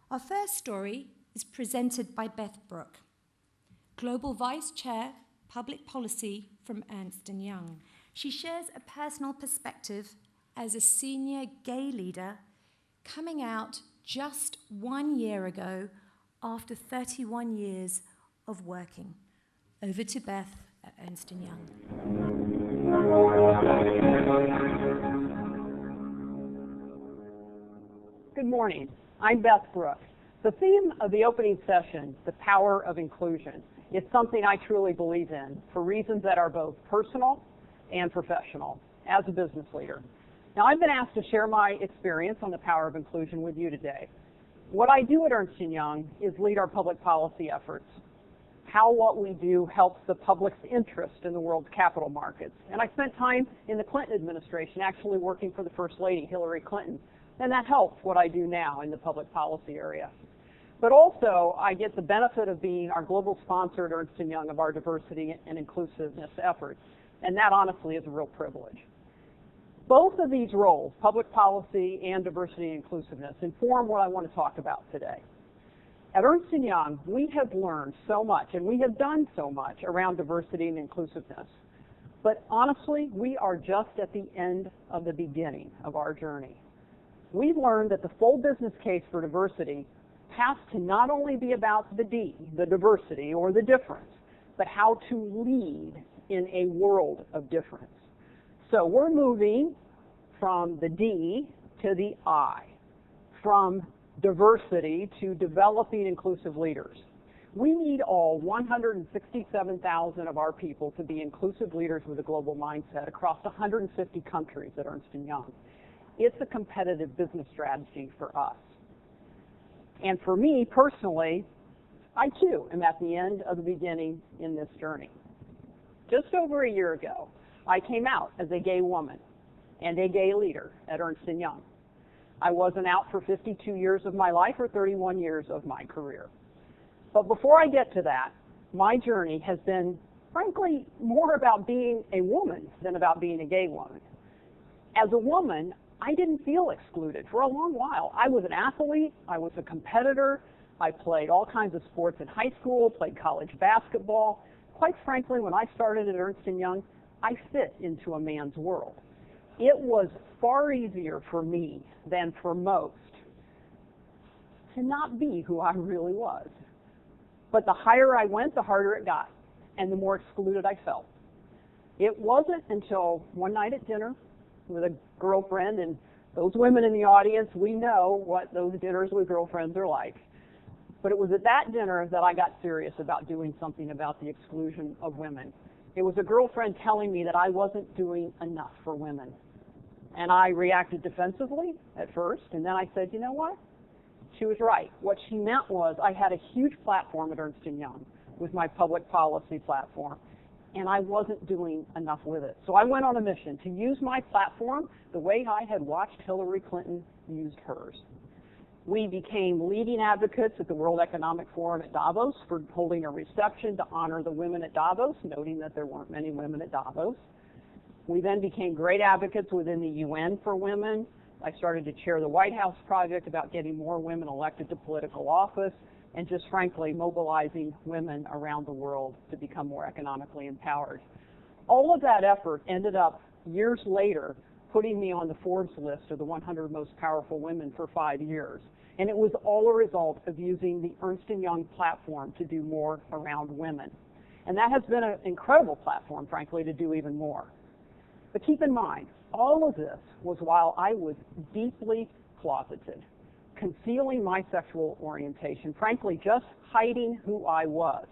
Our first story is presented by Beth Brooke, Global Vice Chair, Public Policy from Ernst & Young. She shares a personal perspective as a senior gay leader coming out just 1 year ago after 31 years of working. Over to Beth at Ernst & Young. Good morning. I'm Beth Brooke. The theme of the opening session, the power of inclusion, is something I truly believe in for reasons that are both personal and professional as a business leader. Now, I've been asked to share my experience on the power of inclusion with you today. What I do at Ernst & Young is lead our public policy efforts, how what we do helps the public's interest in the world's capital markets. And I spent time in the Clinton administration actually working for the First Lady, Hillary Clinton, and that helps what I do now in the public policy area. But also, I get the benefit of being our global sponsor at Ernst & Young of our diversity and inclusiveness efforts, and that honestly is a real privilege. Both of these roles, public policy and diversity and inclusiveness, inform what I want to talk about today. At Ernst & Young, we have learned so much, and we have done so much around diversity and inclusiveness. But honestly, we are just at the end of the beginning of our journey. We've learned that the full business case for diversity has to not only be about the D, the diversity or the difference, but how to lead in a world of difference. So we're moving from the D to the I, from diversity to developing inclusive leaders. We need all 167,000 of our people to be inclusive leaders with a global mindset across 150 countries at Ernst & Young. It's a competitive business strategy for us. And for me personally, I too am at the end of the beginning in this journey. Just over a year ago, I came out as a gay woman and a gay leader at Ernst & Young. I wasn't out for 52 years of my life or 31 years of my career. But before I get to that, my journey has been, frankly, more about being a woman than about being a gay woman. As a woman, I didn't feel excluded for a long while. I was an athlete, I was a competitor, I played all kinds of sports in high school, played college basketball. Quite frankly, when I started at Ernst & Young, I fit into a man's world. It was far easier for me than for most to not be who I really was. But the higher I went, the harder it got, and the more excluded I felt. It wasn't until one night at dinner with a girlfriend, and those women in the audience, we know what those dinners with girlfriends are like. But it was at that dinner that I got serious about doing something about the exclusion of women. It was a girlfriend telling me that I wasn't doing enough for women. And I reacted defensively at first, and then I said, you know what? She was right. What she meant was I had a huge platform at Ernst & Young with my public policy platform, and I wasn't doing enough with it. So I went on a mission to use my platform the way I had watched Hillary Clinton used hers. We became leading advocates at the World Economic Forum at Davos for holding a reception to honor the women at Davos, noting that there weren't many women at Davos. We then became great advocates within the UN for women. I started to chair the White House project about getting more women elected to political office, and just frankly mobilizing women around the world to become more economically empowered. All of that effort ended up years later putting me on the Forbes list of the 100 most powerful women for 5 years. And it was all a result of using the Ernst & Young platform to do more around women. And that has been an incredible platform, frankly, to do even more. But keep in mind, all of this was while I was deeply closeted, concealing my sexual orientation, frankly, just hiding who I was,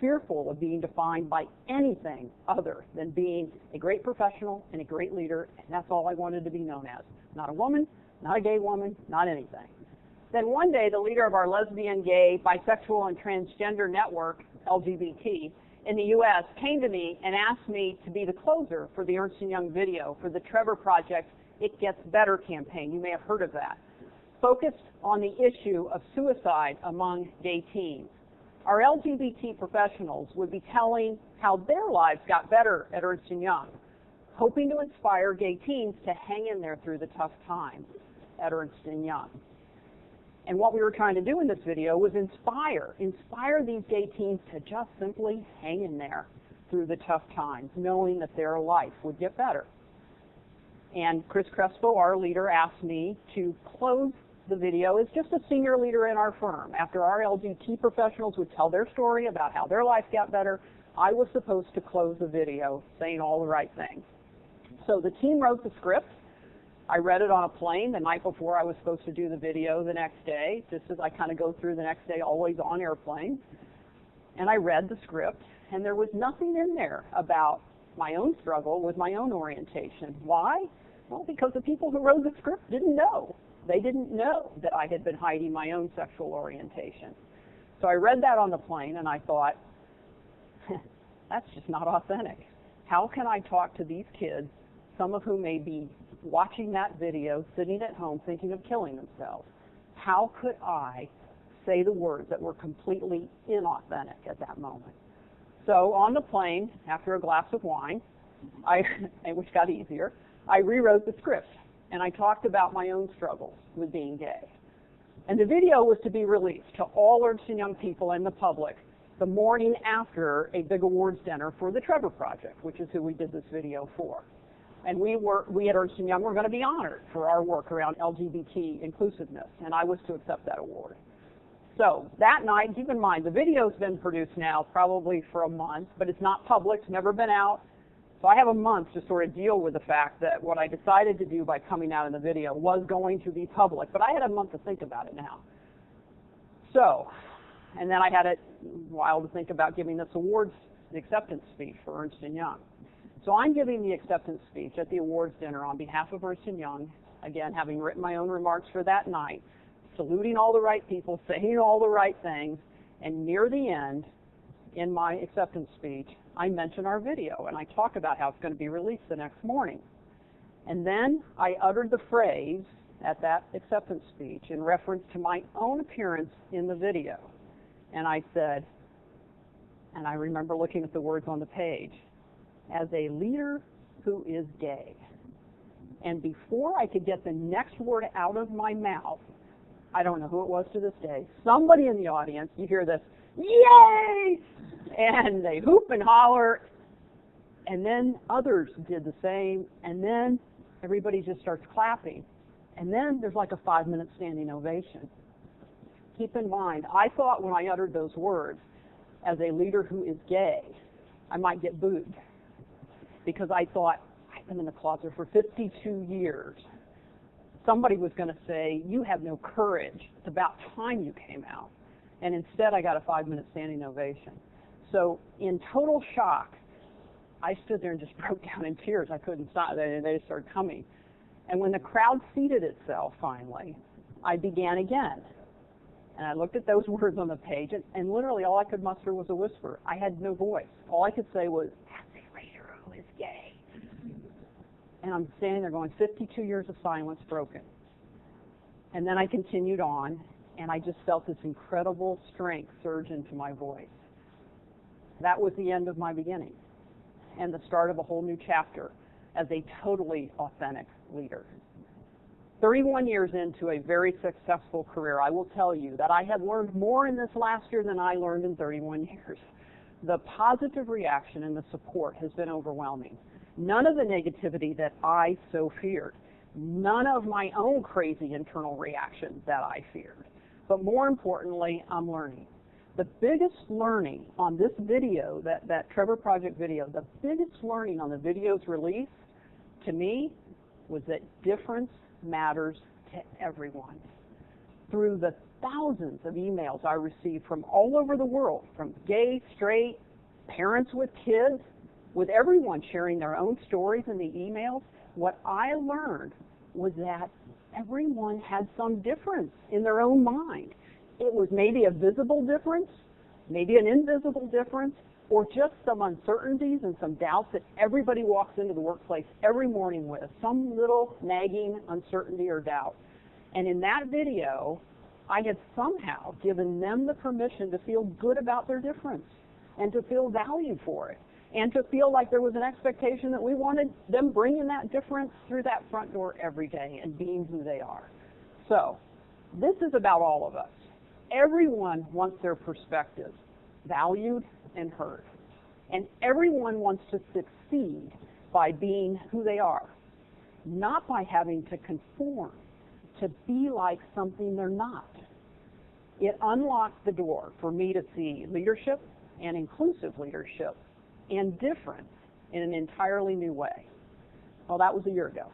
fearful of being defined by anything other than being a great professional and a great leader, and that's all I wanted to be known as. Not a woman, not a gay woman, not anything. Then one day, the leader of our lesbian, gay, bisexual, and transgender network, LGBT, in the U.S. came to me and asked me to be the closer for the Ernst & Young video for the Trevor Project It Gets Better campaign. You may have heard of that. Focused on the issue of suicide among gay teens. Our LGBT professionals would be telling how their lives got better at Ernst & Young, hoping to inspire gay teens to hang in there through the tough times at Ernst & Young. And what we were trying to do in this video was inspire these gay teens to just simply hang in there through the tough times, knowing that their life would get better. And Chris Crespo, our leader, asked me to close the video as just a senior leader in our firm. After our LGBT professionals would tell their story about how their life got better, I was supposed to close the video saying all the right things. So the team wrote the script. I read it on a plane the night before I was supposed to do the video the next day, just as I kind of go through the next day, always on airplanes. And I read the script, and there was nothing in there about my own struggle with my own orientation. Why? Well, because the people who wrote the script didn't know. They didn't know that I had been hiding my own sexual orientation. So I read that on the plane, and I thought, that's just not authentic. How can I talk to these kids, some of whom may be watching that video, sitting at home thinking of killing themselves? How could I say the words that were completely inauthentic at that moment? So on the plane, after a glass of wine, which got easier, I rewrote the script, and I talked about my own struggles with being gay. And the video was to be released to all Ernst & Young people and the public the morning after a big awards dinner for the Trevor Project, which is who we did this video for. And we at Ernst & Young were going to be honored for our work around LGBT inclusiveness, and I was to accept that award. So that night, keep in mind, the video's been produced now probably for a month, but it's not public, it's never been out. So I have a month to sort of deal with the fact that what I decided to do by coming out in the video was going to be public, but I had a month to think about it now. So, and then I had a while to think about giving this awards, the acceptance speech for Ernst & Young. So I'm giving the acceptance speech at the awards dinner on behalf of Ernst & Young, again, having written my own remarks for that night, saluting all the right people, saying all the right things, and near the end, in my acceptance speech, I mention our video, and I talk about how it's going to be released the next morning. And then I uttered the phrase at that acceptance speech in reference to my own appearance in the video. And I said, and I remember looking at the words on the page, as a leader who is gay. And before I could get the next word out of my mouth, I don't know who it was to this day, somebody in the audience, you hear this, yay! And they hoop and holler, and then others did the same, and then everybody just starts clapping. And then there's like a 5-minute standing ovation. Keep in mind, I thought when I uttered those words, as a leader who is gay, I might get booed. Because I thought, I've been in the closet for 52 years. Somebody was going to say, you have no courage. It's about time you came out. And instead, I got a 5-minute standing ovation. So in total shock, I stood there and just broke down in tears. I couldn't stop. They just started coming. And when the crowd seated itself finally, I began again. And I looked at those words on the page, and literally all I could muster was a whisper. I had no voice. All I could say was, as a leader who is gay. And I'm standing there going, 52 years of silence broken. And then I continued on, and I just felt this incredible strength surge into my voice. That was the end of my beginning and the start of a whole new chapter as a totally authentic leader. 31 years into a very successful career, I will tell you that I have learned more in this last year than I learned in 31 years. The positive reaction and the support has been overwhelming. None of the negativity that I so feared. None of my own crazy internal reactions that I feared. But more importantly, I'm learning. The biggest learning on this video, that Trevor Project video, the biggest learning on the video's release, to me, was that difference matters to everyone. Through the thousands of emails I received from all over the world, from gay, straight, parents with kids, with everyone sharing their own stories in the emails, what I learned was that everyone had some difference in their own mind. It was maybe a visible difference, maybe an invisible difference, or just some uncertainties and some doubts that everybody walks into the workplace every morning with, some little nagging uncertainty or doubt. And in that video, I had somehow given them the permission to feel good about their difference and to feel valued for it and to feel like there was an expectation that we wanted them bringing that difference through that front door every day and being who they are. So This is about all of us. Everyone wants their perspective valued and heard. And everyone wants to succeed by being who they are, not by having to conform to be like something they're not. It unlocked the door for me to see leadership and inclusive leadership and difference in an entirely new way. Well, that was a year ago.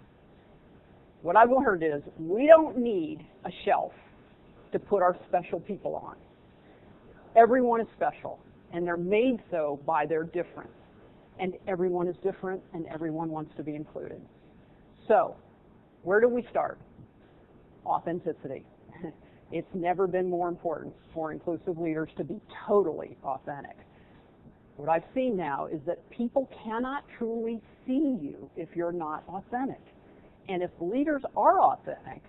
What I've learned is we don't need a shelf to put our special people on. Everyone is special, and they're made so by their difference. And everyone is different, and everyone wants to be included. So, where do we start? Authenticity. It's never been more important for inclusive leaders to be totally authentic. What I've seen now is that people cannot truly see you if you're not authentic. And if leaders are authentic,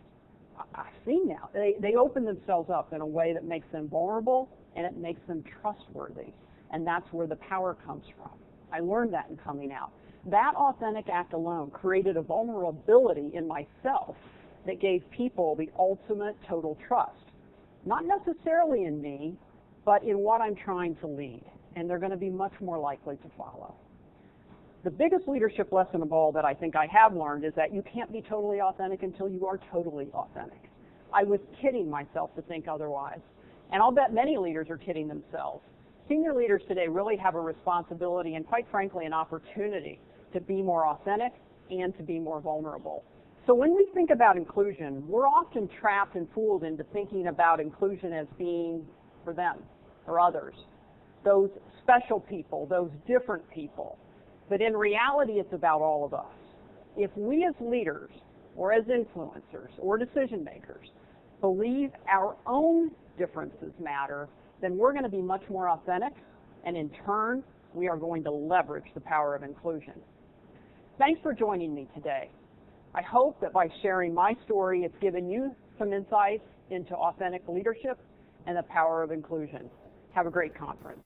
I've seen now, they open themselves up in a way that makes them vulnerable and it makes them trustworthy. And that's where the power comes from. I learned that in coming out. That authentic act alone created a vulnerability in myself that gave people the ultimate total trust. Not necessarily in me, but in what I'm trying to lead. And they're going to be much more likely to follow. The biggest leadership lesson of all that I think I have learned is that you can't be totally authentic until you are totally authentic. I was kidding myself to think otherwise. And I'll bet many leaders are kidding themselves. Senior leaders today really have a responsibility and, quite frankly, an opportunity to be more authentic and to be more vulnerable. So when we think about inclusion, we're often trapped and fooled into thinking about inclusion as being for them or others, those special people, those different people. But in reality, it's about all of us. If we as leaders or as influencers or decision makers believe our own differences matter, then we're going to be much more authentic, and in turn, we are going to leverage the power of inclusion. Thanks for joining me today. I hope that by sharing my story, it's given you some insights into authentic leadership and the power of inclusion. Have a great conference.